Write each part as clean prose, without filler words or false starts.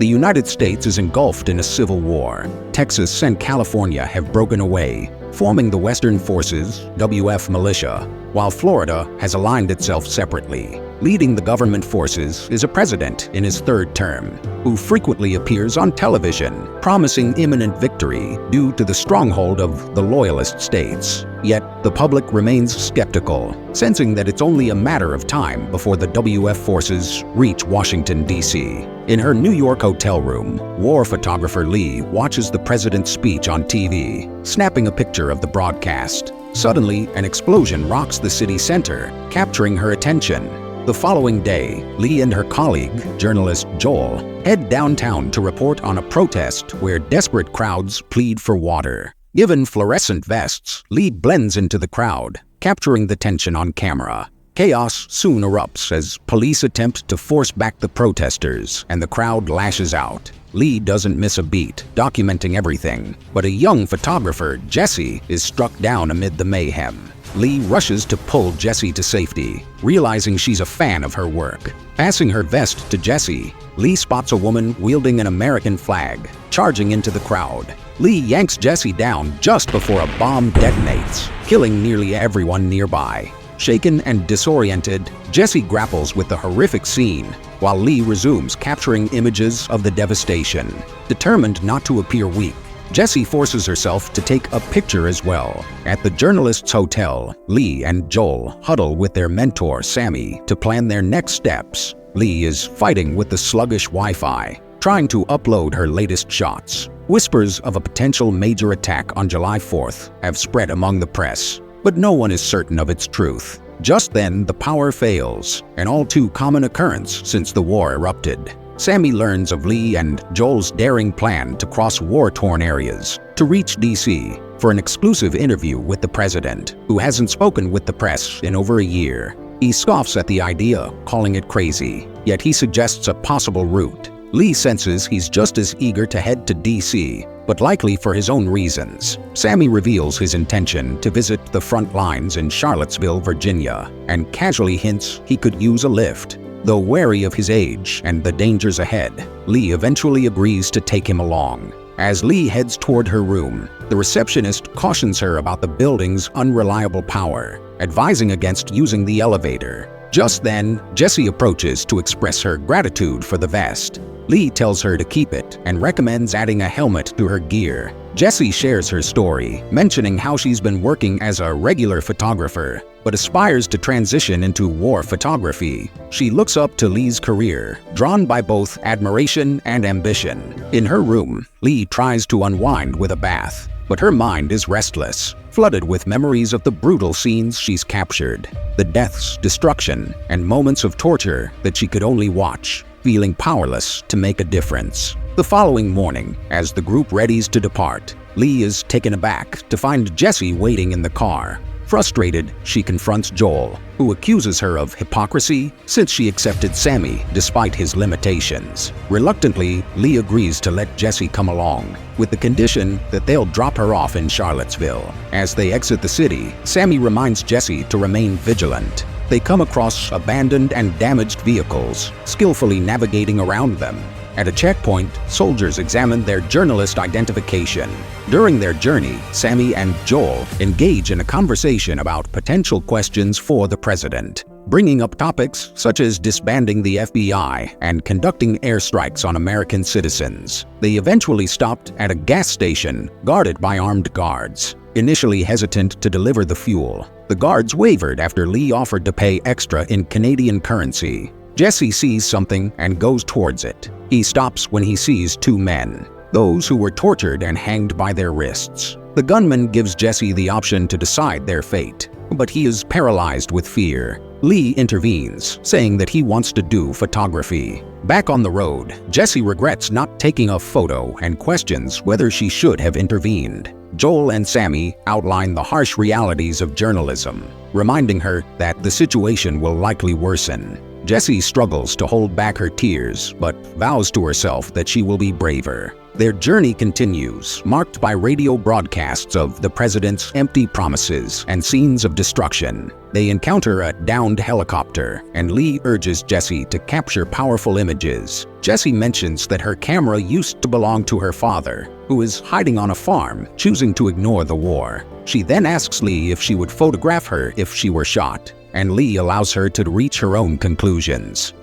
The United States is engulfed in a civil war. Texas and California have broken away, forming the Western Forces, WF militia, while Florida has aligned itself separately. Leading the government forces is a president in his third term, who frequently appears on television, promising imminent victory due to the stronghold of the loyalist states. Yet, the public remains skeptical, sensing that it's only a matter of time before the WF forces reach Washington, D.C. In her New York hotel room, war photographer Lee watches the president's speech on TV, snapping a picture of the broadcast. Suddenly, an explosion rocks the city center, capturing her attention. The following day, Lee and her colleague, journalist Joel, head downtown to report on a protest where desperate crowds plead for water. Given fluorescent vests, Lee blends into the crowd, capturing the tension on camera. Chaos soon erupts as police attempt to force back the protesters, and the crowd lashes out. Lee doesn't miss a beat, documenting everything, but a young photographer, Jesse, is struck down amid the mayhem. Lee rushes to pull Jesse to safety, realizing she's a fan of her work. Passing her vest to Jesse, Lee spots a woman wielding an American flag, charging into the crowd. Lee yanks Jesse down just before a bomb detonates, killing nearly everyone nearby. Shaken and disoriented, Jesse grapples with the horrific scene, while Lee resumes capturing images of the devastation. Determined not to appear weak, Jesse forces herself to take a picture as well. At the journalist's hotel, Lee and Joel huddle with their mentor, Sammy, to plan their next steps. Lee is fighting with the sluggish Wi-Fi, trying to upload her latest shots. Whispers of a potential major attack on July 4th have spread among the press, but no one is certain of its truth. Just then, the power fails, an all-too common occurrence since the war erupted. Sammy learns of Lee and Joel's daring plan to cross war-torn areas to reach D.C. for an exclusive interview with the president, who hasn't spoken with the press in over a year. He scoffs at the idea, calling it crazy, yet he suggests a possible route. Lee senses he's just as eager to head to D.C., but likely for his own reasons. Sammy reveals his intention to visit the front lines in Charlottesville, Virginia, and casually hints he could use a lift. Though wary of his age and the dangers ahead, Lee eventually agrees to take him along. As Lee heads toward her room, the receptionist cautions her about the building's unreliable power, advising against using the elevator. Just then, Jesse approaches to express her gratitude for the vest. Lee tells her to keep it and recommends adding a helmet to her gear. Jesse shares her story, mentioning how she's been working as a regular photographer, but aspires to transition into war photography. She looks up to Lee's career, drawn by both admiration and ambition. In her room, Lee tries to unwind with a bath, but her mind is restless, flooded with memories of the brutal scenes she's captured, the deaths, destruction, and moments of torture that she could only watch, feeling powerless to make a difference. The following morning, as the group readies to depart, Lee is taken aback to find Jesse waiting in the car. Frustrated, she confronts Joel, who accuses her of hypocrisy since she accepted Sammy despite his limitations. Reluctantly, Lee agrees to let Jesse come along, with the condition that they'll drop her off in Charlottesville. As they exit the city, Sammy reminds Jesse to remain vigilant. They come across abandoned and damaged vehicles, skillfully navigating around them. At a checkpoint, soldiers examine their journalist identification. During their journey, Sammy and Joel engage in a conversation about potential questions for the president, bringing up topics such as disbanding the FBI and conducting airstrikes on American citizens. They eventually stopped at a gas station guarded by armed guards. Initially hesitant to deliver the fuel, the guards wavered after Lee offered to pay extra in Canadian currency. Jesse sees something and goes towards it. He stops when he sees two men, those who were tortured and hanged by their wrists. The gunman gives Jesse the option to decide their fate, but he is paralyzed with fear. Lee intervenes, saying that he wants to do photography. Back on the road, Jesse regrets not taking a photo and questions whether she should have intervened. Joel and Sammy outline the harsh realities of journalism, reminding her that the situation will likely worsen. Jessie struggles to hold back her tears, but vows to herself that she will be braver. Their journey continues, marked by radio broadcasts of the president's empty promises and scenes of destruction. They encounter a downed helicopter, and Lee urges Jessie to capture powerful images. Jessie mentions that her camera used to belong to her father, who is hiding on a farm, choosing to ignore the war. She then asks Lee if she would photograph her if she were shot, and Lee allows her to reach her own conclusions.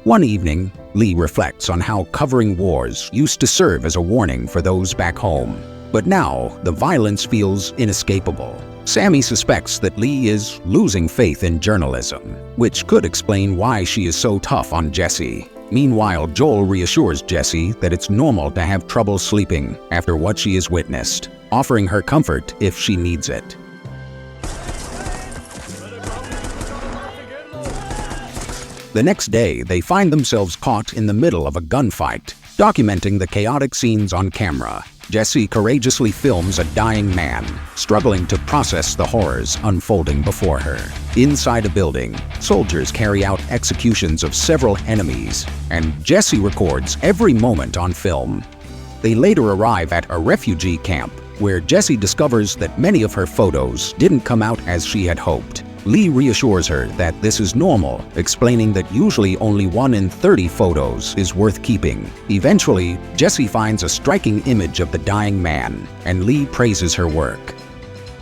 One evening, Lee reflects on how covering wars used to serve as a warning for those back home. But now, the violence feels inescapable. Sammy suspects that Lee is losing faith in journalism, which could explain why she is so tough on Jessie. Meanwhile, Joel reassures Jessie that it's normal to have trouble sleeping after what she has witnessed, offering her comfort if she needs it. The next day, they find themselves caught in the middle of a gunfight, documenting the chaotic scenes on camera. Jessie courageously films a dying man, struggling to process the horrors unfolding before her. Inside a building, soldiers carry out executions of several enemies, and Jessie records every moment on film. They later arrive at a refugee camp, where Jessie discovers that many of her photos didn't come out as she had hoped. Lee reassures her that this is normal, explaining that usually only 1 in 30 photos is worth keeping. Eventually, Jessie finds a striking image of the dying man, and Lee praises her work.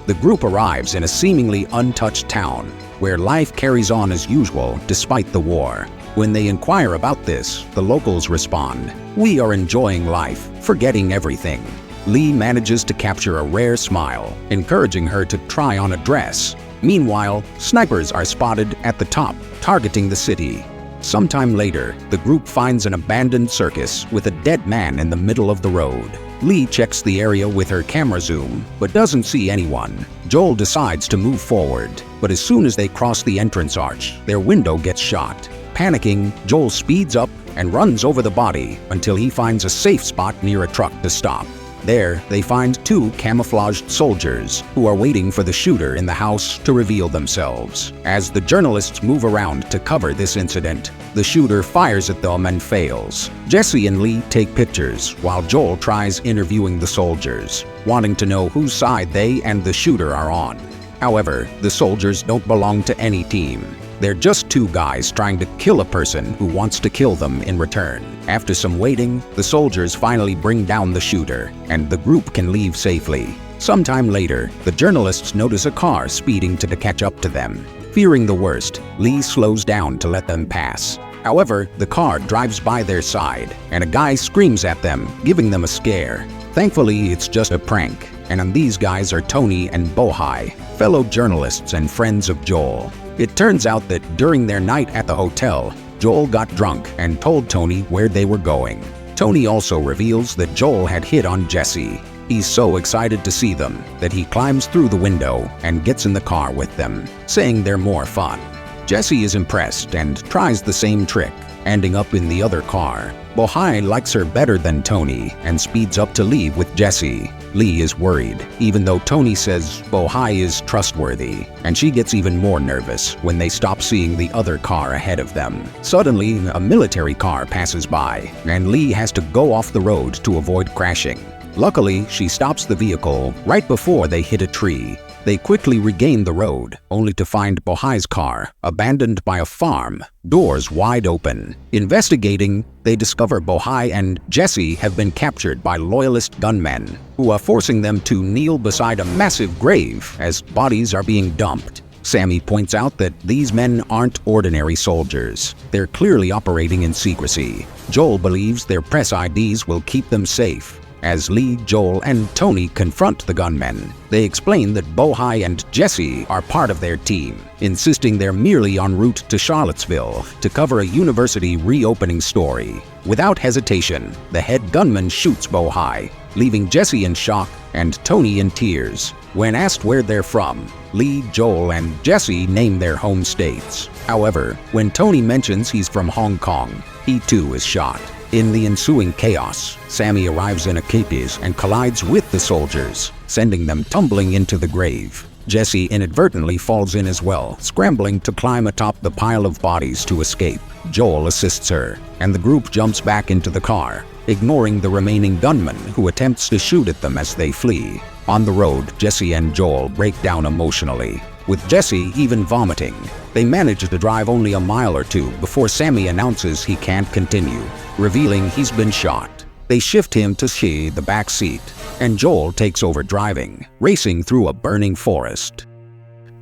The group arrives in a seemingly untouched town, where life carries on as usual despite the war. When they inquire about this, the locals respond, "We are enjoying life, forgetting everything." Lee manages to capture a rare smile, encouraging her to try on a dress. Meanwhile, snipers are spotted at the top, targeting the city. Sometime later, the group finds an abandoned circus with a dead man in the middle of the road. Lee checks the area with her camera zoom, but doesn't see anyone. Joel decides to move forward, but as soon as they cross the entrance arch, their window gets shot. Panicking, Joel speeds up and runs over the body until he finds a safe spot near a truck to stop. There, they find 2 camouflaged soldiers who are waiting for the shooter in the house to reveal themselves. As the journalists move around to cover this incident, the shooter fires at them and fails. Jessie and Lee take pictures while Joel tries interviewing the soldiers, wanting to know whose side they and the shooter are on. However, the soldiers don't belong to any team. They're just 2 guys trying to kill a person who wants to kill them in return. After some waiting, the soldiers finally bring down the shooter, and the group can leave safely. Sometime later, the journalists notice a car speeding to catch up to them. Fearing the worst, Lee slows down to let them pass. However, the car drives by their side, and a guy screams at them, giving them a scare. Thankfully, it's just a prank, and these guys are Tony and Bohai, fellow journalists and friends of Joel. It turns out that during their night at the hotel, Joel got drunk and told Tony where they were going. Tony also reveals that Joel had hit on Jessie. He's so excited to see them that he climbs through the window and gets in the car with them, saying they're more fun. Jessie is impressed and tries the same trick, ending up in the other car. Bohai likes her better than Tony and speeds up to leave with Jessie. Lee is worried, even though Tony says Bohai is trustworthy, and she gets even more nervous when they stop seeing the other car ahead of them. Suddenly, a military car passes by, and Lee has to go off the road to avoid crashing. Luckily, she stops the vehicle right before they hit a tree. They quickly regain the road, only to find Bohai's car abandoned by a farm, doors wide open. Investigating, they discover Bohai and Jessie have been captured by loyalist gunmen, who are forcing them to kneel beside a massive grave as bodies are being dumped. Sammy points out that these men aren't ordinary soldiers. They're clearly operating in secrecy. Joel believes their press IDs will keep them safe. As Lee, Joel, and Tony confront the gunmen, they explain that Bohai and Jessie are part of their team, insisting they're merely en route to Charlottesville to cover a university reopening story. Without hesitation, the head gunman shoots Bohai, leaving Jessie in shock and Tony in tears. When asked where they're from, Lee, Joel, and Jessie name their home states. However, when Tony mentions he's from Hong Kong, he too is shot. In the ensuing chaos, Sammy arrives in a képis and collides with the soldiers, sending them tumbling into the grave. Jesse inadvertently falls in as well, scrambling to climb atop the pile of bodies to escape. Joel assists her, and the group jumps back into the car, ignoring the remaining gunman who attempts to shoot at them as they flee. On the road, Jesse and Joel break down emotionally, with Jesse even vomiting. They manage to drive only a mile or two before Sammy announces he can't continue, revealing he's been shot. They shift him to the back seat, and Joel takes over driving, racing through a burning forest.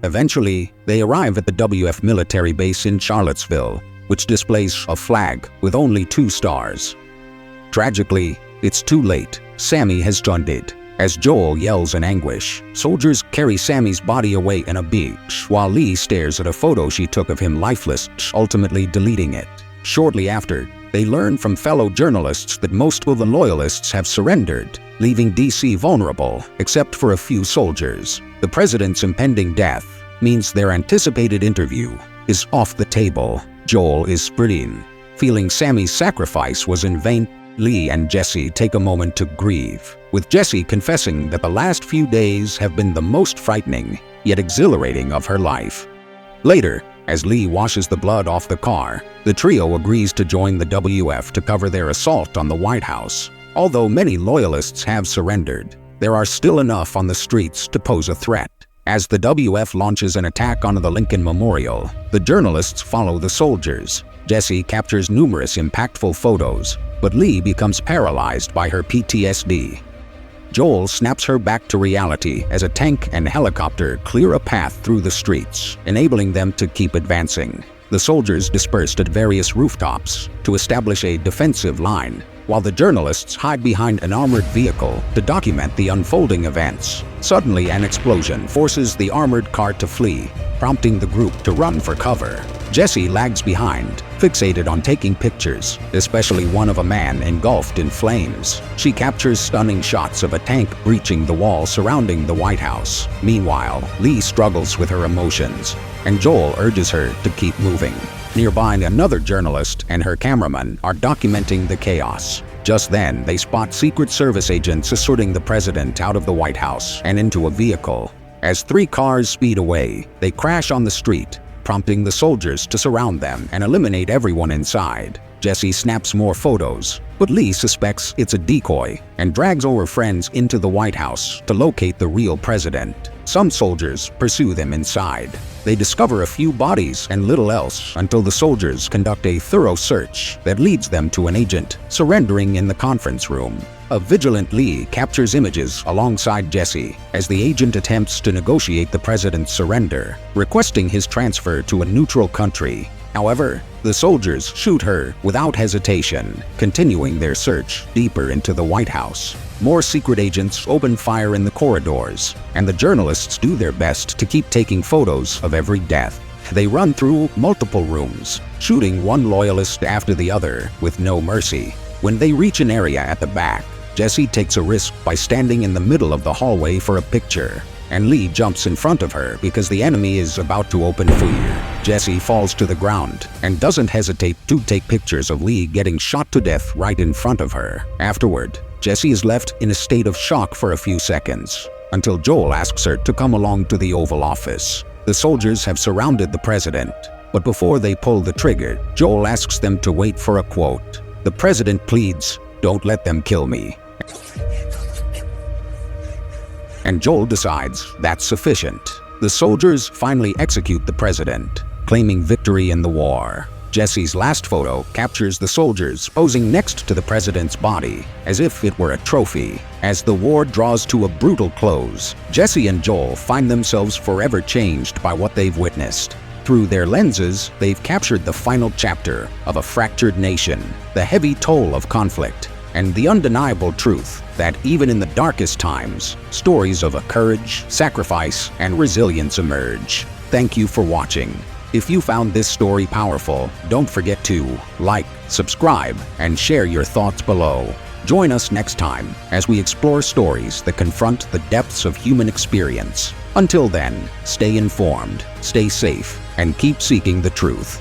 Eventually, they arrive at the WF military base in Charlottesville, which displays a flag with only 2 stars. Tragically, it's too late. Sammy has done it. As Joel yells in anguish, soldiers carry Sammy's body away in a beach, while Lee stares at a photo she took of him lifeless, ultimately deleting it. Shortly after, they learn from fellow journalists that most of the loyalists have surrendered, leaving DC vulnerable, except for a few soldiers. The president's impending death means their anticipated interview is off the table. Joel is sprinting, feeling Sammy's sacrifice was in vain. Lee and Jesse take a moment to grieve, with Jesse confessing that the last few days have been the most frightening, yet exhilarating of her life. Later, as Lee washes the blood off the car, the trio agrees to join the WF to cover their assault on the White House. Although many loyalists have surrendered, there are still enough on the streets to pose a threat. As the WF launches an attack on the Lincoln Memorial, the journalists follow the soldiers. Jesse captures numerous impactful photos, but Lee becomes paralyzed by her PTSD. Joel snaps her back to reality as a tank and helicopter clear a path through the streets, enabling them to keep advancing. The soldiers dispersed at various rooftops to establish a defensive line, while the journalists hide behind an armored vehicle to document the unfolding events. Suddenly, an explosion forces the armored car to flee, prompting the group to run for cover. Jesse lags behind, fixated on taking pictures, especially one of a man engulfed in flames. She captures stunning shots of a tank breaching the wall surrounding the White House. Meanwhile, Lee struggles with her emotions, and Joel urges her to keep moving. Nearby, another journalist and her cameraman are documenting the chaos. Just then, they spot Secret Service agents escorting the president out of the White House and into a vehicle. As 3 cars speed away, they crash on the street, prompting the soldiers to surround them and eliminate everyone inside. Jesse snaps more photos, but Lee suspects it's a decoy and drags her friends into the White House to locate the real president. Some soldiers pursue them inside. They discover a few bodies and little else until the soldiers conduct a thorough search that leads them to an agent surrendering in the conference room. A vigilant Lee captures images alongside Jesse as the agent attempts to negotiate the president's surrender, requesting his transfer to a neutral country. However, the soldiers shoot her without hesitation, continuing their search deeper into the White House. More secret agents open fire in the corridors, and the journalists do their best to keep taking photos of every death. They run through multiple rooms, shooting one loyalist after the other with no mercy. When they reach an area at the back, Jesse takes a risk by standing in the middle of the hallway for a picture, and Lee jumps in front of her because the enemy is about to open fire. Jesse falls to the ground and doesn't hesitate to take pictures of Lee getting shot to death right in front of her. Afterward, Jesse is left in a state of shock for a few seconds, until Joel asks her to come along to the Oval Office. The soldiers have surrounded the president, but before they pull the trigger, Joel asks them to wait for a quote. The president pleads, "Don't let them kill me." And Joel decides that's sufficient. The soldiers finally execute the president, claiming victory in the war. Jesse's last photo captures the soldiers posing next to the president's body, as if it were a trophy. As the war draws to a brutal close, Jesse and Joel find themselves forever changed by what they've witnessed. Through their lenses, they've captured the final chapter of a fractured nation, the heavy toll of conflict, and the undeniable truth that even in the darkest times, stories of courage, sacrifice, and resilience emerge. Thank you for watching. If you found this story powerful, don't forget to like, subscribe, and share your thoughts below. Join us next time as we explore stories that confront the depths of human experience. Until then, stay informed, stay safe, and keep seeking the truth.